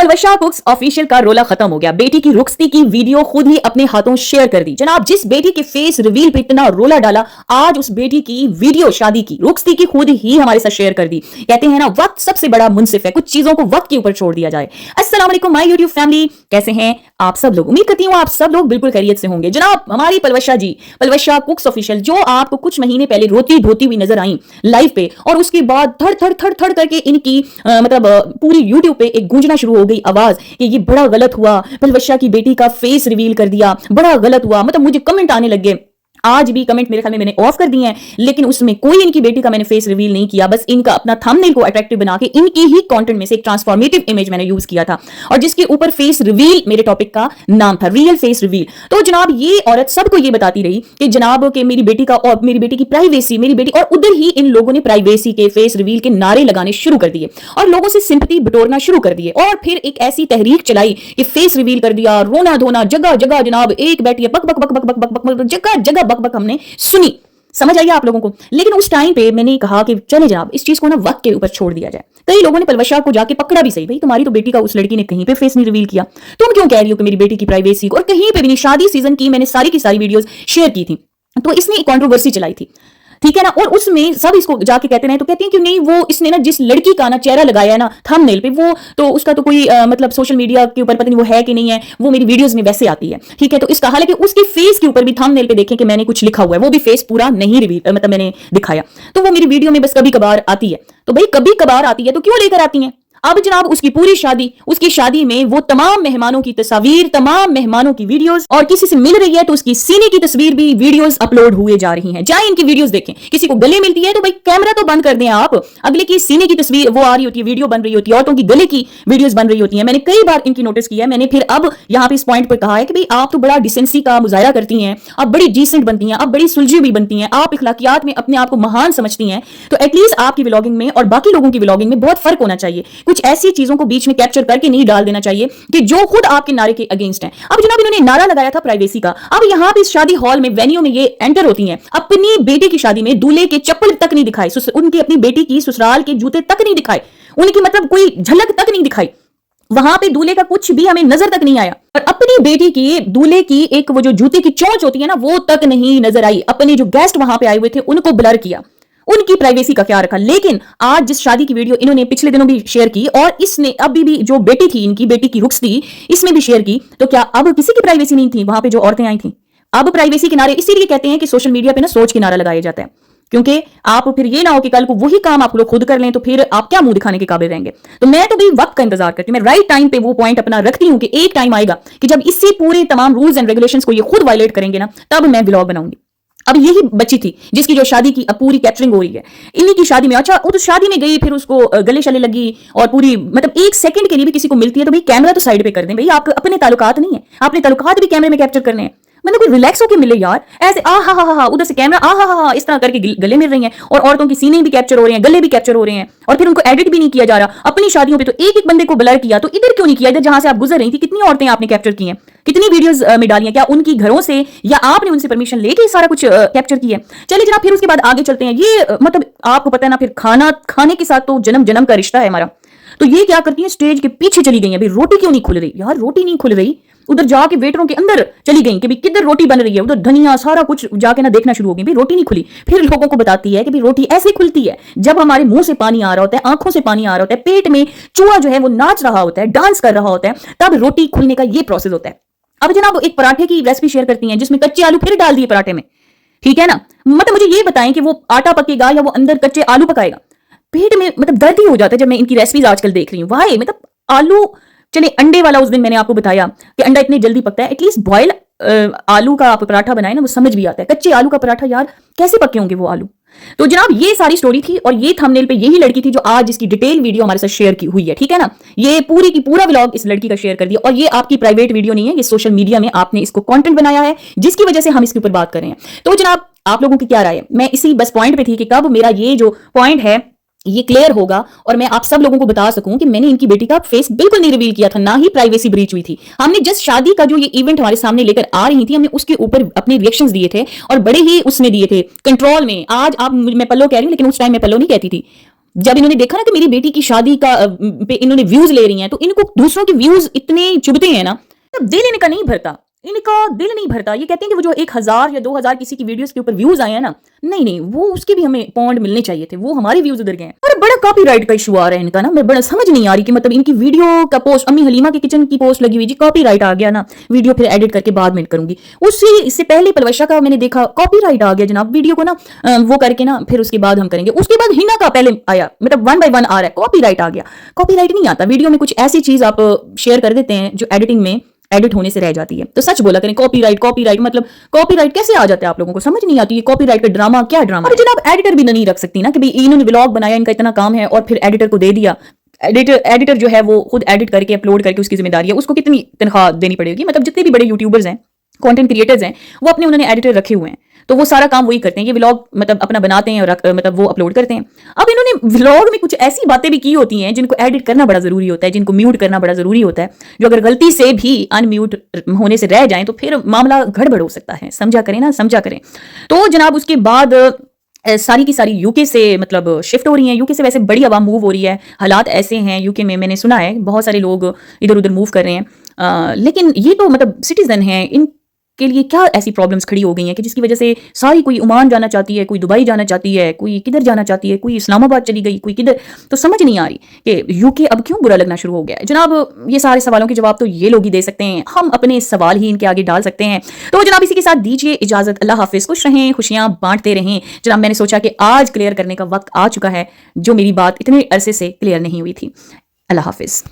Palwasha कुक्स official का रोला खत्म हो गया। बेटी की रुखसती की वीडियो खुद ही अपने हाथों शेयर कर दी। जनाब, जिस बेटी के फेस रिवील पे इतना रोला डाला, आज उस बेटी की वीडियो शादी की रुखसती की खुद ही हमारे साथ शेयर कर दी। कहते हैं ना, वक्त सबसे बड़ा मुंसिफ है, कुछ चीजों को वक्त के ऊपर छोड़ दिया जाए। अस्सलाम वालेकुम माय यूट्यूब फैमिली, कैसे हैं आप सब लोग? उम्मीद करती हूँ आप सब लोग बिल्कुल खैरियत से होंगे। जनाब, हमारी पलवशा जी, पलवशा कुक्स ऑफिशियल, जो आपको कुछ महीने पहले रोती धोती हुई नजर आई लाइव पे, और उसके बाद थड़ थड़ थड़ थड़ करके इनकी पूरी यूट्यूब पे एक गूंजना शुरू हो गई आवाज कि ये बड़ा गलत हुआ, पलवशा की बेटी का फेस रिवील कर दिया, बड़ा गलत हुआ। मतलब मुझे कमेंट आने लग गए। आज भी कमेंट मेरे ख्याल में मैंने ऑफ कर दिए हैं, लेकिन उसमें कोई इनकी बेटी का मैंने फेस रिवील नहीं किया। बस इनका अपना थंबनेल को अट्रैक्टिव बना के इनकी ही कंटेंट में से एक ट्रांसफॉर्मेटिव इमेज मैंने यूज किया था, और जिसके ऊपर फेस रिवील मेरे टॉपिक का नाम था, रियल फेस रिवील। तो जनाब, ये औरत सबको ये बताती रही कि जनाब के मेरी बेटी का और मेरी बेटी की प्राइवेसी, मेरी बेटी, और उधर ही इन लोगों ने प्राइवेसी के, फेस रिवील के नारे लगाने शुरू कर दिए और लोगों से सिंपैथी बटोरना शुरू कर दिए। और फिर एक ऐसी तहरीक चलाई कि फेस रिवील कर दिया, रोना धोना जगह जगह, जनाब एक बैठी बक बक बक बक बक बक बक, जगह जगह बक बक हमने सुनी। समझ आइए आप लोगों को। लेकिन उस टाइम पे मैंने कहा कि चले जनाब, इस चीज को ना वक्त के ऊपर छोड़ दिया जाए। कई लोगों ने पलवशा को जाके पकड़ा भी, सही भाई तुम्हारी तो बेटी का उस लड़की ने कहीं पे फेस नहीं रिवील किया, तुम क्यों कह रही हो कि मेरी बेटी की प्राइवेसी को? और कहीं पे भी नहीं। शादी सीजन की मैंने सारी की सारी वीडियोस शेयर की थी, तो इसने एक कंट्रोवर्सी चलाई थी, ठीक है ना। और उसमें सब इसको जाके कहते हैं, तो कहते हैं कि नहीं, वो इसने ना जिस लड़की का ना चेहरा लगाया है ना थंबनेल पे, वो तो उसका तो कोई मतलब सोशल मीडिया के ऊपर पता नहीं वो है कि नहीं है, वो मेरी वीडियोस में वैसे आती है, ठीक है। तो इसका हालांकि उसके फेस के ऊपर भी थंबनेल पे देखें कि मैंने कुछ लिखा हुआ है, वो भी फेस पूरा नहीं रिवील मतलब मैंने दिखाया, तो वो मेरी वीडियो में बस कभी कभार आती है। तो भाई कभी कभार आती है तो क्यों लेकर आती है? अब जनाब, उसकी पूरी शादी, उसकी शादी में वो तमाम मेहमानों की तस्वीर, तमाम मेहमानों की वीडियोस, और किसी से मिल रही है तो उसकी सीने की तस्वीर भी वीडियोस अपलोड हुए जा रही हैं। जाए इनकी वीडियोस देखें। किसी को गले मिलती है तो भाई कैमरा तो बंद कर दें आप, अगले की सीने की तस्वीर वो आ रही होती है, वीडियो बन रही होती है, औरतों की गले की वीडियोस बन रही होती है। मैंने कई बार इनकी नोटिस किया है। मैंने फिर अब यहाँ पे इस पॉइंट पर कहा है कि भाई आप तो बड़ा डिसेंसी का मुजाहरा करती हैं, आप बड़ी डिसेंट बनती हैं, आप बड़ी सुलझी हुई बनती हैं, आप इखलाकियात में अपने आप को महान समझती हैं, तो एटलीस्ट आपकी व्लॉगिंग में और बाकी लोगों की व्लॉगिंग में बहुत फर्क होना चाहिए। कुछ ऐसी चीजों को बीच में कैप्चर करके नहीं डाल देना चाहिए कि जो खुद आपके नारे के अगेंस्ट है। अब जनाब, इन्होंने नारा लगाया था प्राइवेसी का। अब यहां पे इस शादी हॉल में, वेन्यू में ये एंटर होती हैं, अपनी बेटी की शादी में दूल्हे के चप्पल तक नहीं दिखाए, उनकी अपनी बेटी की ससुराल के जूते तक नहीं दिखाए, उनकी मतलब कोई झलक तक नहीं दिखाई, वहां पे दूल्हे का कुछ भी हमें नजर तक नहीं आया, और अपनी बेटी की, दूल्हे की एक वो जो जूते की चोंच होती है ना, वो तक नहीं नजर आई। अपने जो गेस्ट वहां पे आए हुए थे उनको ब्लर किया, उनकी प्राइवेसी का क्या रखा। लेकिन आज जिस शादी की वीडियो इन्होंने पिछले दिनों भी शेयर की, और इसने अभी भी जो बेटी थी, इनकी बेटी की रुखसती, इसमें भी शेयर की, तो क्या अब किसी की प्राइवेसी नहीं थी वहां पे जो औरतें आई थी? अब प्राइवेसी के नारे, इसीलिए कहते हैं कि सोशल मीडिया पे ना सोच के नारा लगाया जाता है, क्योंकि आप फिर ये ना हो कि कल को वही काम आप लोग खुद कर लें, तो फिर आप क्या मुंह दिखाने के काबिल रहेंगे। तो मैं तो भी वक्त का इंतजार करती हूँ, मैं राइट टाइम पे वो पॉइंट अपना रखती हूँ कि एक टाइम आएगा कि जब इसी पूरे तमाम रूल्स एंड रेगुलेशंस को ये खुद वायलेट करेंगे ना, तब मैं व्लॉग बनाऊंगी। अब यही बच्ची थी जिसकी जो शादी की पूरी कैप्चरिंग हो रही है, इन्हीं की शादी में। अच्छा, वो तो शादी में गई, फिर उसको गले शले लगी, और पूरी मतलब एक सेकंड के लिए भी किसी को मिलती है तो भाई कैमरा तो साइड पे कर दें। भाई आप अपने ताल्लुकात नहीं है, आपने ताल्लुकात भी कैमरे में कैप्चर करने हैं। मतलब कोई रिलैक्स होकर मिले यार, ऐसे आ हा हा हा, उधर से कैमरा आ हा हा इस तरह करके गले मिल रही हैं, और औरतों की सीने भी कैप्चर हो रहे हैं, गले भी कैप्चर हो रहे हैं, और फिर उनको एडिट भी नहीं किया जा रहा। अपनी शादियों पे तो एक एक बंदे को ब्लर किया, तो इधर क्यों नहीं किया? इधर जहां से आप गुजर रही थी, कितनी औरतें आपने कैप्चर की हैं, कितनी वीडियोस में डाली हैं? क्या उनकी घरों से या आपने उनसे परमिशन लेके सारा कुछ कैप्चर किया? चलिए जनाब, फिर उसके बाद आगे चलते हैं। ये मतलब आपको पता है ना, फिर खाने के साथ तो जन्म जन्म का रिश्ता है हमारा। तो ये क्या करती है, स्टेज के पीछे चली गई है। भाई रोटी क्यों नहीं खुल रही यार? रोटी नहीं खुल रही, उधर जाके वेटरों के अंदर चली गई कि भाई किधर रोटी बन रही है, उधर धनिया सारा कुछ जाके ना देखना शुरू हो गई, भाई रोटी नहीं खुली। फिर लोगों को बताती है कि भाई रोटी ऐसे खुलती है जब हमारे मुंह से पानी आ रहा होता है, आंखों से पानी आ रहा होता है, पेट में चूहा जो है वो नाच रहा होता है, डांस कर रहा होता है, तब रोटी खुलने का ये प्रोसेस होता है। अब जनाब, एक पराठे की रेसिपी शेयर करती हैं जिसमें कच्चे आलू फिर डाल दिए पराठे में, ठीक है ना। मतलब मुझे ये बताएं कि वो आटा पकेगा या वो अंदर कच्चे आलू पकाएगा? पेट में मतलब दर्द ही हो जाता है जब मैं इनकी रेसिपीज आजकल देख रही हूँ। वाह, मतलब आलू, चले अंडे वाला उस दिन मैंने आपको बताया कि अंडा इतने जल्दी पकता है, एटलीस्ट बॉयल आलू का आप पराठा बनाए ना, वो समझ भी आता है। कच्चे आलू का पराठा यार कैसे पके होंगे वो आलू? तो जनाब, ये सारी स्टोरी थी, और ये थंबनेल पे यही लड़की थी जो आज इसकी डिटेल वीडियो हमारे साथ शेयर की हुई है, ठीक है ना। ये पूरी की पूरा व्लॉग इस लड़की का शेयर कर दिया, और ये आपकी प्राइवेट वीडियो नहीं है, ये सोशल मीडिया में आपने इसको कंटेंट बनाया है, जिसकी वजह से हम इसके ऊपर बात कर रहे हैं। तो जनाब, आप लोगों की क्या राय है? मैं इसी बस पॉइंट पे थी कि कब मेरा ये जो पॉइंट है ये क्लियर होगा और मैं आप सब लोगों को बता सकूं कि मैंने इनकी बेटी का फेस बिल्कुल नहीं रिवील किया था, ना ही प्राइवेसी ब्रीच हुई थी। हमने जस्ट शादी का जो ये इवेंट हमारे सामने लेकर आ रही थी, हमने उसके ऊपर अपने रिएक्शंस दिए थे, और बड़े ही उसमें दिए थे कंट्रोल में। आज आप, मैं पल्लो कह रही हूं लेकिन उस टाइम मैं पल्लो नहीं कहती थी, जब इन्होंने देखा ना कि मेरी बेटी की शादी का पे इन्होंने व्यूज ले रही हैं, तो इनको दूसरों के व्यूज इतने चुभते हैं ना, तब दिल इनका नहीं भरता, इनका दिल नहीं भरता। ये कहते हैं कि वो जो 1000 या 2000 किसी की वीडियोस के ऊपर व्यूज आए हैं ना, नहीं नहीं, वो उसके भी हमें पॉइंट मिलने चाहिए थे, वो हमारे व्यूज उधर गए हैं। और बड़ा कॉपीराइट का इशू आ रहा है इनका ना, मैं बड़ा समझ नहीं आ रही कि मतलब इनकी वीडियो का पोस्ट, अम्मी हलीमा के किचन की पोस्ट लगी हुई जी, कॉपीराइट आ गया ना, वीडियो फिर एडिट करके बाद में करूंगी। उससे इससे पहले पलवशा का मैंने देखा कॉपीराइट आ गया जनाब, वीडियो को ना वो करके ना फिर उसके बाद हम करेंगे। उसके बाद हिना का पहले आया, मतलब 1 by 1 आ रहा है, कॉपीराइट आ गया। कॉपीराइट नहीं आता, वीडियो में कुछ ऐसी चीज आप शेयर कर देते हैं जो एडिटिंग में एडिट होने से रह जाती है। तो सच बोला करें, कॉपीराइट कॉपीराइट मतलब कॉपीराइट कैसे आ जाता है आप लोगों को समझ नहीं आती है। कॉपीराइट का ड्रामा क्या ड्रामा। और जनाब एडिटर भी नहीं रख सकती ना कि भाई इन्होंने व्लॉग बनाया, इनका इतना काम है और फिर एडिटर को दे दिया। एडिटर जो है वो खुद एडिट करके अपलोड करके उसकी जिम्मेदारी है, उसको कितनी तनख्वाह देनी पड़ेगी। मतलब जितने भी बड़े यूट्यूबर्स हैं, कंटेंट क्रिएटर्स हैं, वो अपने उन्होंने एडिटर रखे हुए हैं, तो वो सारा काम वही करते हैं। ये व्लॉग मतलब अपना बनाते हैं और मतलब वो अपलोड करते हैं। अब इन्होंने व्लॉग में कुछ ऐसी बातें भी की होती हैं जिनको एडिट करना बड़ा जरूरी होता है, जिनको म्यूट करना बड़ा जरूरी होता है, जो अगर गलती से भी अनम्यूट होने से रह जाएं तो फिर मामला गड़बड़ हो सकता है। समझा करें ना, समझा करें। तो जनाब उसके बाद सारी की सारी यूके से मतलब शिफ्ट हो रही हैं। यूके से वैसे बड़ी आवाम मूव हो रही है, हालात ऐसे हैं यूके में, मैंने सुना है बहुत सारे लोग इधर उधर मूव कर रहे हैं। लेकिन ये तो मतलब सिटीजन हैं, इन के लिए क्या ऐसी प्रॉब्लम्स खड़ी हो गई हैं कि जिसकी वजह से सारी, कोई ओमान जाना चाहती है, कोई दुबई जाना चाहती है, कोई किधर जाना चाहती है, कोई इस्लामाबाद चली गई, कोई किधर। तो समझ नहीं आ रही कि यूके अब क्यों बुरा लगना शुरू हो गया है। जनाब ये सारे सवालों के जवाब तो ये लोग ही दे सकते हैं, हम अपने सवाल ही इनके आगे डाल सकते हैं। तो जनाब इसी के साथ दीजिए इजाजत, अल्लाह हाफिज, खुश रहें, खुशियां बांटते रहें। जनाब मैंने सोचा कि आज क्लियर करने का वक्त आ चुका है जो मेरी बात इतने अरसे से क्लियर नहीं हुई थी। अल्लाह हाफिज।